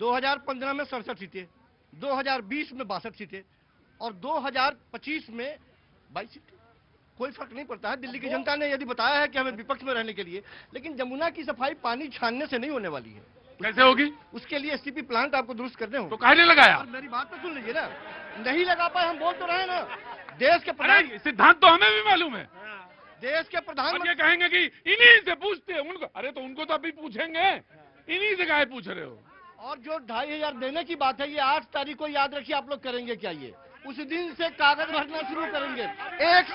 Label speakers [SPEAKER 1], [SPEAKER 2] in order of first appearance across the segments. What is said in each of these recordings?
[SPEAKER 1] 2015 में 67 सीटें, 2020 में 62 सीटें और 2025 में 22 सीटें। कोई फर्क नहीं पड़ता है। दिल्ली की जनता ने यदि बताया है कि हमें विपक्ष में रहने के लिए, लेकिन जमुना की सफाई पानी छानने से नहीं होने वाली है।
[SPEAKER 2] कैसे होगी?
[SPEAKER 1] उसके लिए एसटीपी प्लांट आपको दुरुस्त करने हो।
[SPEAKER 2] तो काहे लगाया?
[SPEAKER 1] मेरी बात तो सुन लीजिए ना, नहीं लगा पाए, हम बोल तो रहे ना। देश के प्रधान,
[SPEAKER 2] सिद्धांत तो हमें भी मालूम है।
[SPEAKER 1] देश के प्रधानमंत्री
[SPEAKER 2] ये कहेंगे कि इन्हीं से पूछते हैं उनको। अरे तो उनको तो अभी पूछेंगे, इन्हीं से काहे पूछ रहे हो? और
[SPEAKER 1] जो 2500 देने की बात है, ये 8 तारीख को याद रखिए। आप लोग करेंगे क्या? ये उस दिन से कागज भरना शुरू करेंगे। 1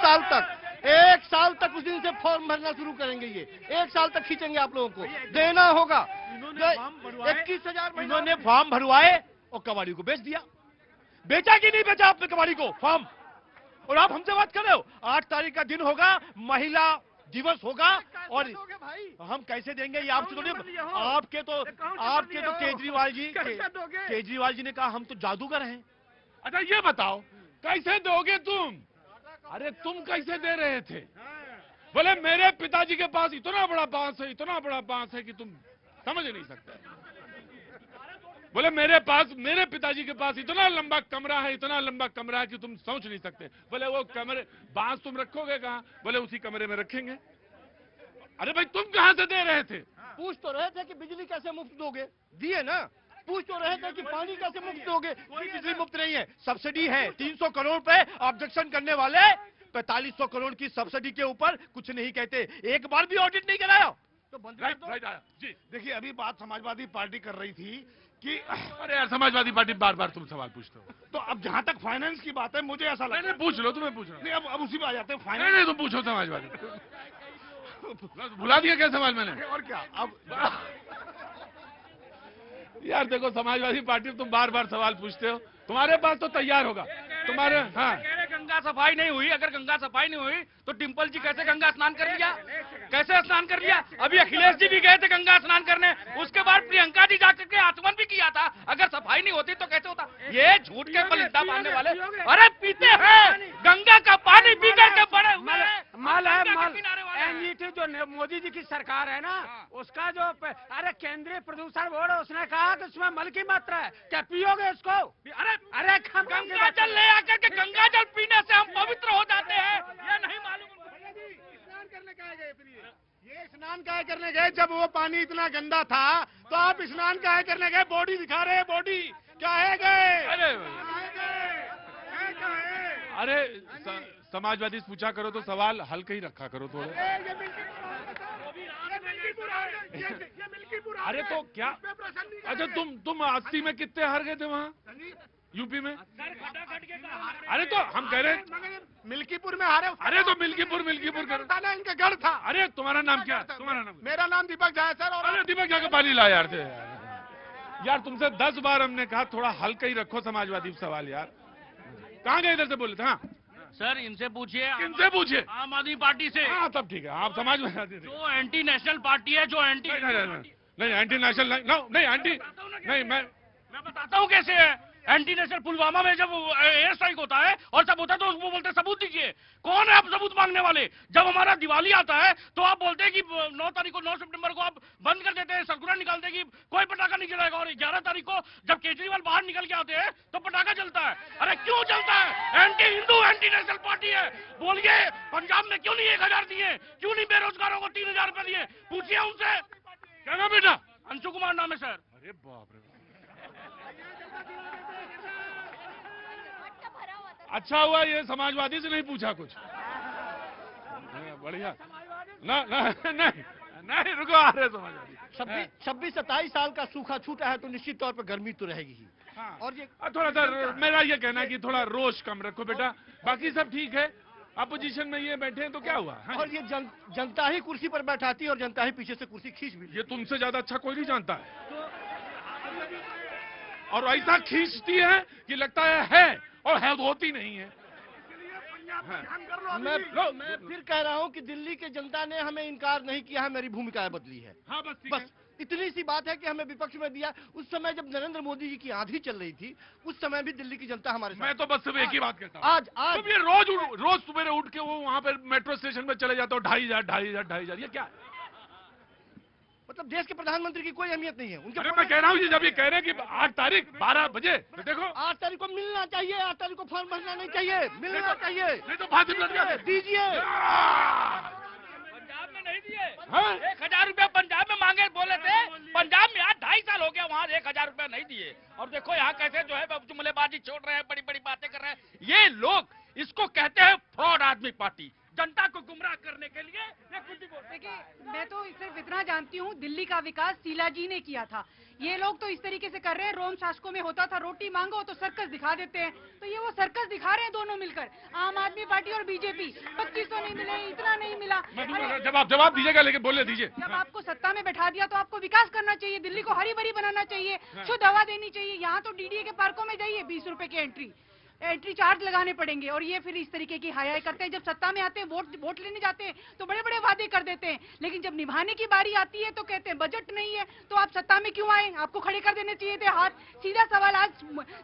[SPEAKER 1] साल तक उस दिन से फॉर्म भरना शुरू करेंगे। ये 1 साल तक खींचेंगे आप लोगों को, देना होगा। 21,000
[SPEAKER 3] इन्होंने फॉर्म भरवाए और कबाड़ी को बेच दिया। बेचा कि नहीं बेचा आपने कबाड़ी को फॉर्म? और आप हमसे बात कर रहे हो? 8 तारीख का दिन होगा, महिला दिवस होगा, और हम कैसे देंगे ये आपसे तो नहीं। आपके तो केजरीवाल जी ने कहा हम तो जादूगर हैं।
[SPEAKER 2] अच्छा ये बताओ कैसे दोगे तुम? अरे तुम कैसे दे रहे थे? बोले मेरे पिताजी के पास इतना बड़ा बांस है, इतना बड़ा बांस है कि तुम समझ नहीं सकते। बोले मेरे पिताजी के पास इतना लंबा कमरा है, इतना लंबा कमरा है कि तुम सोच नहीं सकते। बोले वो कमरे बांस तुम रखोगे कहाँ? बोले उसी कमरे में रखेंगे। अरे भाई तुम कहाँ से दे रहे थे?
[SPEAKER 1] पूछ तो रहे थे कि बिजली कैसे मुफ्त दोगे, दिए ना। पूछ तो रहे थे कि पानी कैसे मुफ्त दोगे,
[SPEAKER 3] कोई बिजली मुफ्त नहीं है, सब्सिडी है। 300 करोड़ पे ऑब्जेक्शन करने वाले 4500 करोड़ की सब्सिडी के ऊपर कुछ नहीं कहते। एक बार भी ऑडिट नहीं कराया
[SPEAKER 1] तो बंद
[SPEAKER 2] राइट
[SPEAKER 1] कर दो।
[SPEAKER 2] जी
[SPEAKER 3] देखिए अभी बात समाजवादी पार्टी कर रही थी कि
[SPEAKER 2] अरे यार समाजवादी पार्टी बार बार तुम सवाल पूछते हो।
[SPEAKER 3] तो अब जहां तक फाइनेंस की बात है, मुझे ऐसा लगता है।
[SPEAKER 2] पूछ लो, तुम्हें पूछ लो।
[SPEAKER 3] नहीं अब उसी में आ जाते हैं
[SPEAKER 2] नहीं
[SPEAKER 3] फाइनेंस।
[SPEAKER 2] नहीं तुम पूछो समाजवादी। भुला दिया क्या सवाल मैंने?
[SPEAKER 3] और क्या अब
[SPEAKER 2] यार देखो समाजवादी पार्टी तुम बार बार सवाल पूछते हो, तुम्हारे पास तो तैयार होगा तुम्हारे। हाँ
[SPEAKER 4] गंगा सफाई नहीं हुई। अगर गंगा सफाई नहीं हुई तो डिम्पल जी कैसे गंगा स्नान कर लिया? कैसे स्नान कर लिया? अभी अखिलेश जी भी गए थे गंगा स्नान करने, उसके बाद प्रियंका जी जाकर के आचमन भी किया था। अगर सफाई नहीं होती तो कैसे होता? ये झूठ के बलिंदा मारने वाले। अरे पीते हैं गंगा का पानी पी करके बड़े हुए हैं।
[SPEAKER 5] माल एनजीटी जो मोदी जी की सरकार है ना, उसका जो अरे केंद्रीय प्रदूषण बोर्ड है, उसने कहा कि उसमें मल की मात्रा है, क्या पियोगे इसको? अरे
[SPEAKER 4] गंगा जल ले आकर के गंगा जल पीने से हम पवित्र हो जाते हैं, ये नहीं मालूम।
[SPEAKER 3] स्नान करने काहे गए फिर? ये स्नान काहे करने गए जब वो पानी इतना गंदा था? तो आप स्नान काहे करने गए? बॉडी दिखा रहे हैं, बॉडी क्या है गए?
[SPEAKER 2] अरे समाजवादी से पूछा करो तो सवाल हल्के ही रखा करो थोड़े। अरे तो क्या? अच्छा तुम 80 में कितने हार गए थे वहाँ यूपी में? अरे तो हम कह रहे हैं
[SPEAKER 3] मिल्कीपुर में हारे।
[SPEAKER 2] अरे तो मिल्कीपुर
[SPEAKER 3] था ना, इनका गढ़ था।
[SPEAKER 2] अरे तुम्हारा नाम क्या? तुम्हारा नाम?
[SPEAKER 3] मेरा नाम दीपक झा है सर। और
[SPEAKER 2] अरे दीपक झा का पानी ला यार थे। यार तुमसे 10 बार हमने कहा थोड़ा हल्का ही रखो समाजवादी सवाल यार। कहाँ गए इधर से बोले थे? हाँ
[SPEAKER 4] सर इनसे पूछिए,
[SPEAKER 2] इनसे पूछिए,
[SPEAKER 4] आम आदमी पार्टी से।
[SPEAKER 2] हाँ तब ठीक है, आप समाजवादी
[SPEAKER 4] जो एंटी नेशनल पार्टी है, जो एंटी
[SPEAKER 2] नहीं एंटी नेशनल नहीं एंटी नहीं। मैं
[SPEAKER 4] बताता हूँ कैसे है। एंटी नेशनल पुलवामा में जब एयर स्ट्राइक होता है और सब होता है तो उसको बोलते हैं सबूत दीजिए। कौन है आप सबूत मांगने वाले? जब हमारा दिवाली आता है तो आप बोलते हैं कि 9 सितंबर को आप बंद कर देते हैं, सर्कुलर निकालते हैं कि कोई पटाखा नहीं जलाएगा। और 11 तारीख को जब केजरीवाल बाहर निकल के आते हैं तो पटाखा जलता है। अरे क्यों जलता है? Anti Hindu anti national party है। बोलिए पंजाब में क्यों नहीं 1000 दिए? क्यों नहीं बेरोजगारों को 3000 रुपए दिए? पूछिए उनसे।
[SPEAKER 2] क्या नाम बेटा?
[SPEAKER 4] अंशु कुमार नाम है सर।
[SPEAKER 2] अरे बाप रे। अच्छा हुआ ये समाजवादी से नहीं पूछा कुछ। बढ़िया ना नहीं रुको, आ रहे समाजवादी।
[SPEAKER 1] 26-27 साल का सूखा छूटा है तो निश्चित तौर पर गर्मी तो रहेगी ही।
[SPEAKER 2] हाँ।
[SPEAKER 1] और ये
[SPEAKER 2] थोड़ा सा मेरा ये कहना है कि थोड़ा रोष कम रखो बेटा, बाकी सब ठीक है। अपोजिशन में ये बैठे हैं तो क्या हुआ? हाँ।
[SPEAKER 1] और ये जनता ही कुर्सी पर बैठाती है और जनता ही पीछे से कुर्सी खींच भी।
[SPEAKER 2] ये तुमसे ज्यादा अच्छा कोई नहीं जानता है। और ऐसा खींचती है कि लगता है और है तो होती नहीं है।
[SPEAKER 1] मैं फिर कह रहा हूं कि दिल्ली की जनता ने हमें इनकार नहीं किया है, मेरी भूमिकाएं बदली है।
[SPEAKER 2] हाँ
[SPEAKER 1] बस इतनी सी बात है कि हमें विपक्ष में दिया। उस समय जब नरेंद्र मोदी जी की आंधी चल रही थी, उस समय भी दिल्ली की जनता हमारे साथ।
[SPEAKER 2] मैं तो बस सिर्फ एक ही बात कहता हूँ,
[SPEAKER 1] आज
[SPEAKER 2] तुम ये रोज सुबह उठ के वो वहां पे मेट्रो स्टेशन पे चले जाते हो 2500 ये क्या है?
[SPEAKER 1] मतलब देश के प्रधानमंत्री की कोई अहमियत नहीं है उनके।
[SPEAKER 2] अरे मैं कह रहा हूँ जब ये कह रहे हैं कि 8 तारीख 12 बजे, तो देखो
[SPEAKER 1] 8 तारीख को मिलना चाहिए, 8 तारीख को फॉर्म भरना नहीं चाहिए, मिलना चाहिए।
[SPEAKER 2] नहीं तो फांसी लग जाए।
[SPEAKER 1] दीजिए।
[SPEAKER 4] पंजाब में नहीं दिए,
[SPEAKER 2] हाँ?
[SPEAKER 4] 1000 रुपया पंजाब में मांगे बोले थे, पंजाब में आज 2.5 साल हो गया, वहाँ 1000 रुपया नहीं दिए। और देखो यहाँ कैसे जो है जुमलेबाजी छोड़ रहे हैं, बड़ी बड़ी बातें कर रहे हैं। ये लोग इसको कहते हैं फ्रॉड आदमी पार्टी, जनता को गुमराह करने के लिए ये कुछ भी बोलते हैं।
[SPEAKER 6] देखिए, मैं तो सिर्फ इतना जानती हूँ, दिल्ली का विकास शीला जी ने किया था। ये लोग तो इस तरीके से कर रहे हैं, रोम शासकों में होता था रोटी मांगो तो सर्कस दिखा देते हैं, तो ये वो सर्कस दिखा रहे हैं दोनों मिलकर, आम आदमी पार्टी और बीजेपी। 2500 नहीं मिले, इतना नहीं मिला। अरे,
[SPEAKER 2] जवाब दीजिएगा, लेकिन बोले दीजिए।
[SPEAKER 6] जब आपको सत्ता में बैठा दिया तो आपको विकास करना चाहिए, दिल्ली को हरी भरी बनाना चाहिए, शुद्ध हवा देनी चाहिए। यहाँ तो डीडीए के पार्कों में जाइए, 20 रुपए की एंट्री चार्ज लगाने पड़ेंगे, और ये फिर इस तरीके की हाई करते हैं। जब सत्ता में आते हैं, वोट लेने जाते हैं तो बड़े बड़े वादे कर देते हैं, लेकिन जब निभाने की बारी आती है तो कहते हैं बजट नहीं है। तो आप सत्ता में क्यों आए? आपको खड़े कर देने चाहिए थे हाथ। सीधा सवाल आज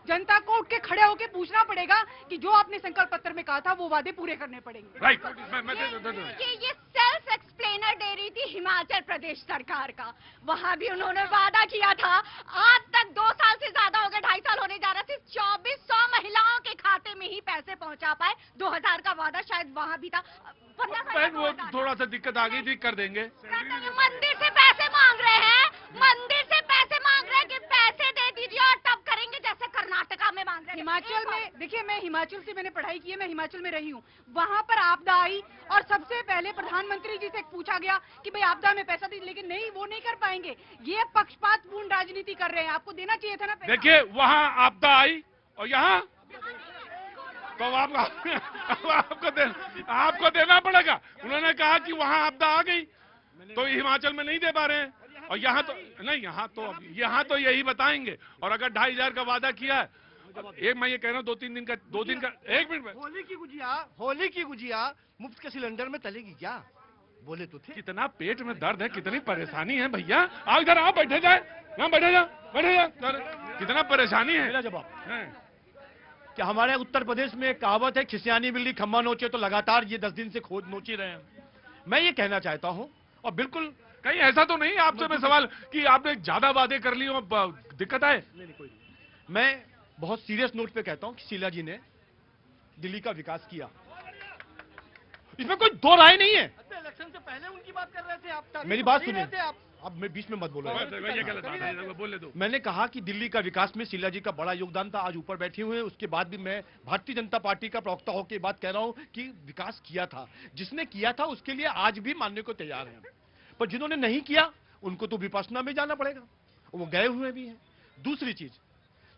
[SPEAKER 6] जनता को उठ के खड़े होकर पूछना पड़ेगा कि जो आपने संकल्प पत्र में कहा था वो वादे पूरे करने पड़ेंगे।
[SPEAKER 2] राइट।
[SPEAKER 7] ये सेल्फ एक्सप्लेनर दे रही थी हिमाचल प्रदेश सरकार का। वहाँ भी उन्होंने वादा किया था, आज तक 2 साल से ज्यादा हो गए, 2.5 साल होने जा रहा, सिर्फ 2400 महिलाओं के खाते में ही पैसे पहुंचा पाए। 2000 का वादा शायद वहाँ भी था। 15 साल
[SPEAKER 2] बहन वो थोड़ा सा दिक्कत आ गई थी, कर देंगे।
[SPEAKER 7] मंदिर से पैसे मांग रहे हैं, मंदिर से पैसे मांग रहे हैं कि पैसे दे दीजिए और तब करेंगे, जैसे कर्नाटका में मांग रहे हैं।
[SPEAKER 6] हिमाचल में देखिए, मैं हिमाचल से मैंने पढ़ाई की है, मैं हिमाचल में रही हूँ। वहाँ पर आपदा आई और सबसे पहले प्रधानमंत्री जी से पूछा गया कि भाई आपदा में पैसा दीजिए, लेकिन नहीं, वो नहीं कर पाएंगे। ये पक्षपातपूर्ण राजनीति कर रहे हैं, आपको देना चाहिए था ना पैसा।
[SPEAKER 2] देखिए वहाँ आपदा आई और यहाँ तो आपको देना पड़ेगा। उन्होंने कहा कि वहाँ आपदा आ गई तो हिमाचल में नहीं दे पा रहे हैं, और यहाँ तो नहीं, यहाँ तो यही बताएंगे। और अगर 2500 का वादा किया है, एक मैं ये कह रहा हूँ 2 दिन का 1 मिनट में
[SPEAKER 1] होली की गुजिया मुफ्त के सिलेंडर में तलेगी क्या? बोले तो थे।
[SPEAKER 2] कितना पेट में दर्द है, कितनी परेशानी है भैया। आओ इधर आओ, बैठे जाए, यहाँ बैठे जा। कितना परेशानी है।
[SPEAKER 3] मेरा जवाब कि हमारे उत्तर प्रदेश में एक कहावत है, खिसियानी बिल्ली खम्मा नोचे, तो लगातार ये 10 दिन से खोज नोची रहे हैं। मैं ये कहना चाहता हूं, और बिल्कुल
[SPEAKER 2] कहीं ऐसा तो नहीं आपसे मैं सवाल कि आपने ज्यादा वादे कर लिए और दिक्कत आए?
[SPEAKER 3] नहीं, मैं बहुत सीरियस नोट पे कहता हूं कि शीला जी ने दिल्ली का विकास किया, इसमें कोई दो राय नहीं है।
[SPEAKER 1] इलेक्शन से पहले उनकी बात कर रहे थे आप।
[SPEAKER 3] मेरी बात सुनिए, अब मैं बीच में मत बोलो।
[SPEAKER 2] ये गलत बात है, बोले दो।
[SPEAKER 3] मैंने कहा कि दिल्ली का विकास में शीला जी का बड़ा योगदान था। आज ऊपर बैठे हुए हैं, उसके बाद भी मैं भारतीय जनता पार्टी का प्रवक्ता होकर बात कह रहा हूं कि विकास किया था। जिसने किया था उसके लिए आज भी मानने को तैयार है, पर जिन्होंने नहीं किया उनको तो विपश्यना में जाना पड़ेगा, वो गए हुए भी हैं। दूसरी चीज,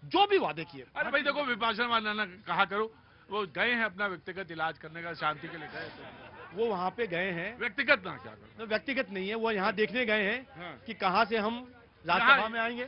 [SPEAKER 3] जो भी वादे किए,
[SPEAKER 2] अरे भाई देखो, विपश्यना वाला कहा करो, वो गए हैं अपना व्यक्तिगत इलाज करने का, शांति के लिए गए थे।
[SPEAKER 3] वो वहां पे गए हैं,
[SPEAKER 2] व्यक्तिगत ना क्या करो,
[SPEAKER 3] व्यक्तिगत नहीं है, वो यहाँ देखने गए हैं
[SPEAKER 2] हाँ।
[SPEAKER 3] कि कहाँ से हम राज्यसभा में आएंगे।